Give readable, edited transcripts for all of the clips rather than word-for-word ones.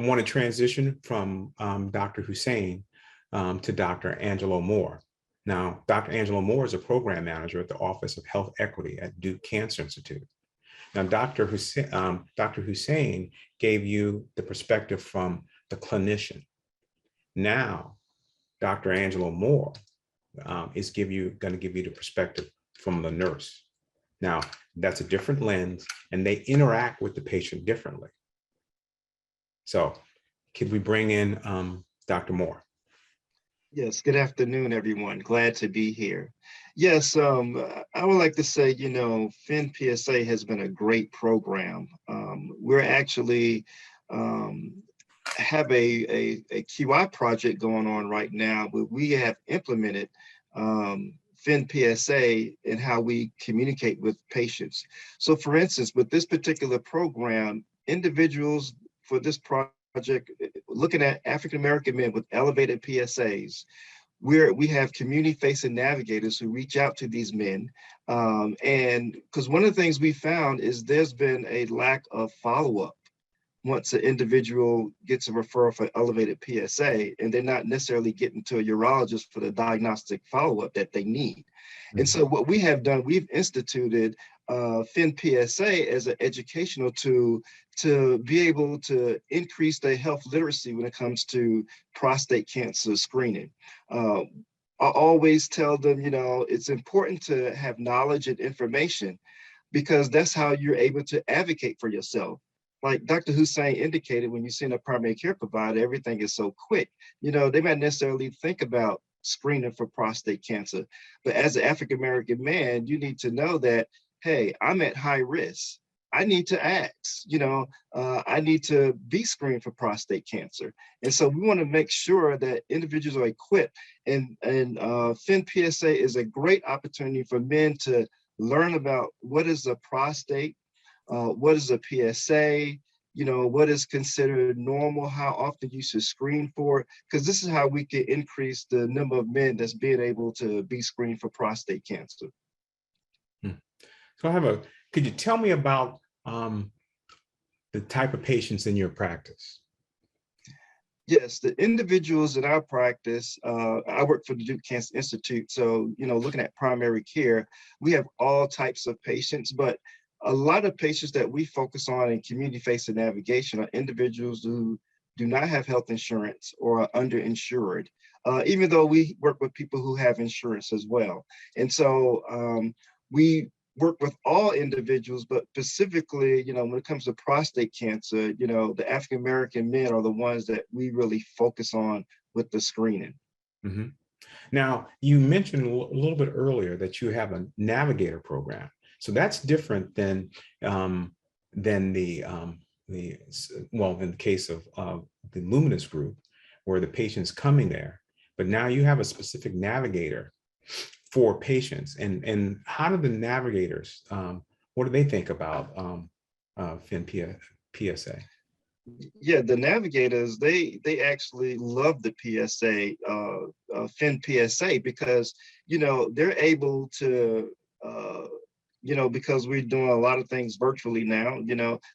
I want to transition from Dr. Hussein to Dr. Angelo Moore. Now, Dr. Angelo Moore is a program manager at the Office of Health Equity at Duke Cancer Institute. Now, Dr. Hussein gave you the perspective from the clinician. Now, Dr. Angelo Moore is going to give you the perspective from the nurse. Now, that's a different lens, and they interact with the patient differently. So, could we bring in Dr. Moore? Yes, good afternoon, everyone. Glad to be here. Yes, I would like to say, PHEN PSA has been a great program. We're actually have a QI project going on right now where we have implemented PHEN PSA and how we communicate with patients. So for instance, with this particular program, individuals for this project, looking at African-American men with elevated PSAs, we have community-facing navigators who reach out to these men. And because one of the things we found is there's been a lack of follow-up once an individual gets a referral for elevated PSA, and they're not necessarily getting to a urologist for the diagnostic follow-up that they need. Mm-hmm. And so what we have done, we've instituted PHEN PSA as an educational tool to be able to increase their health literacy when it comes to prostate cancer screening. I always tell them, it's important to have knowledge and information because that's how you're able to advocate for yourself. Like Dr. Hussein indicated, when you see a primary care provider, everything is so quick. They might necessarily think about screening for prostate cancer. But as an African-American man, you need to know that, hey, I'm at high risk. I need to ask, I need to be screened for prostate cancer. And so we want to make sure that individuals are equipped. And PHEN PSA is a great opportunity for men to learn about what is a prostate, what is a PSA, what is considered normal, how often you should screen for it, because this is how we can increase the number of men that's being able to be screened for prostate cancer. So could you tell me about the type of patients in your practice? Yes, the individuals in our practice, I work for the Duke Cancer Institute. So, looking at primary care, we have all types of patients, but a lot of patients that we focus on in community-facing navigation are individuals who do not have health insurance or are underinsured, even though we work with people who have insurance as well. And so we work with all individuals, but specifically, when it comes to prostate cancer, the African-American men are the ones that we really focus on with the screening. Mm-hmm. Now, you mentioned a little bit earlier that you have a navigator program. So that's different than in the case of the Luminous group, where the patient's coming there, but now you have a specific navigator for patients. And how do the navigators, what do they think about PHEN PSA? Yeah, the navigators, they actually love the PSA, PHEN PSA, because, they're able to, because we're doing a lot of things virtually now,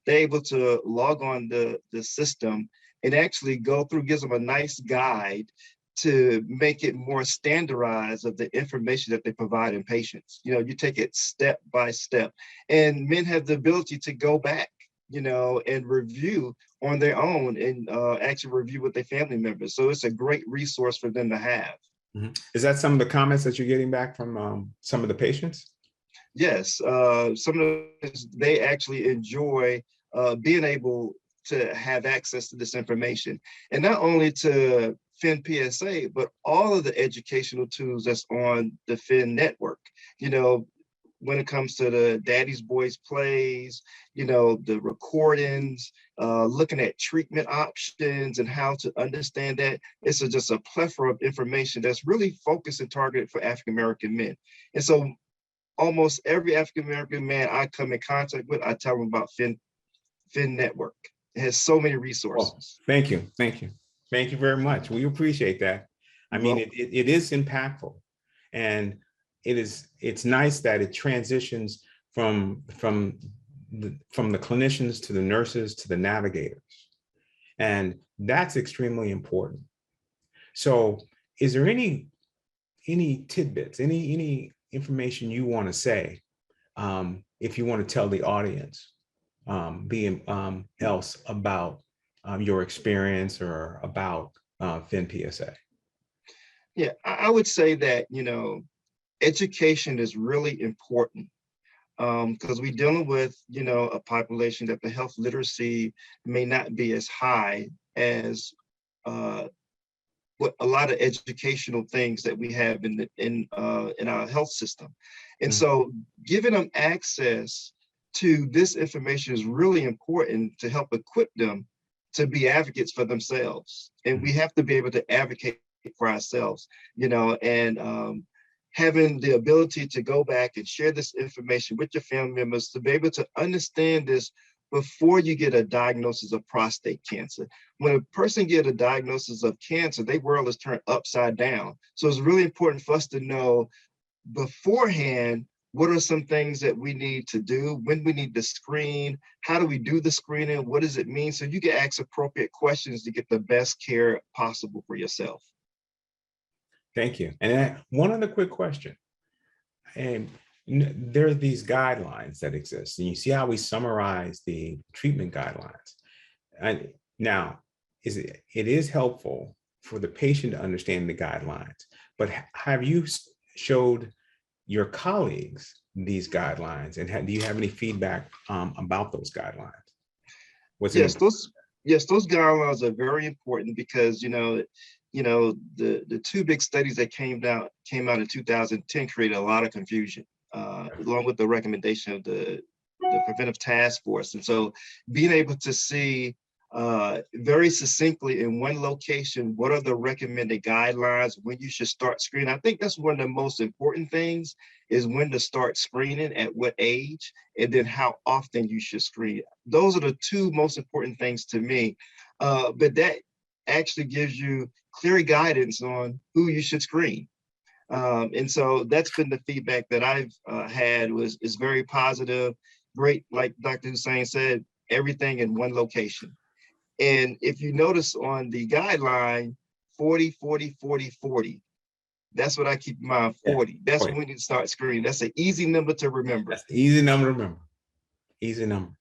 they're able to log on the system and actually go through, gives them a nice guide to make it more standardized of the information that they provide in patients. You take it step by step, and men have the ability to go back, and review on their own and actually review with their family members. So it's a great resource for them to have. Mm-hmm. Is that some of the comments that you're getting back from some of the patients? Yes, some of they actually enjoy being able to have access to this information, and not only to PHEN PSA, but all of the educational tools that's on the PHEN network. When it comes to the Daddy's Boys plays, the recordings, looking at treatment options and how to understand that. It's just a plethora of information that's really focused and targeted for African-American men. And so almost every African-American man I come in contact with, I tell them about PHEN network. It has so many resources. Oh, thank you. Thank you very much. We appreciate that. I mean, it is impactful, and it's nice that it transitions from the clinicians to the nurses to the navigators. And that's extremely important. So is there any tidbits, any information you want to say, if you want to tell the audience else about your experience or about PHEN PSA? Yeah, I would say that, education is really important, because we're dealing with, a population that the health literacy may not be as high as what a lot of educational things that we have in our health system. And Mhm. so giving them access to this information is really important to help equip them to be advocates for themselves. And we have to be able to advocate for ourselves, and having the ability to go back and share this information with your family members to be able to understand this before you get a diagnosis of prostate cancer. When a person get a diagnosis of cancer, their world is turned upside down. So it's really important for us to know beforehand, what are some things that we need to do, when we need to screen, how do we do the screening, what does it mean? So you can ask appropriate questions to get the best care possible for yourself. Thank you. And one other quick question. And there are these guidelines that exist, and you see how we summarize the treatment guidelines. And now, it is helpful for the patient to understand the guidelines, but have you showed your colleagues these guidelines, and do you have any feedback about those guidelines? Yes, those guidelines are very important because the two big studies that came out in 2010 created a lot of confusion, along with the recommendation of the preventive task force. And so being able to see very succinctly in one location what are the recommended guidelines, when you should start screening. I think that's one of the most important things, is when to start screening, at what age, and then how often you should screen. Those are the two most important things to me. But that actually gives you clear guidance on who you should screen. And so that's been the feedback that I've had, is very positive. Great, like Dr. Hussein said, everything in one location. And if you notice on the guideline, 40, 40, 40, 40, that's what I keep in mind, 40. That's when we need to start screening. That's an easy number to remember. That's an easy number to remember. Easy number.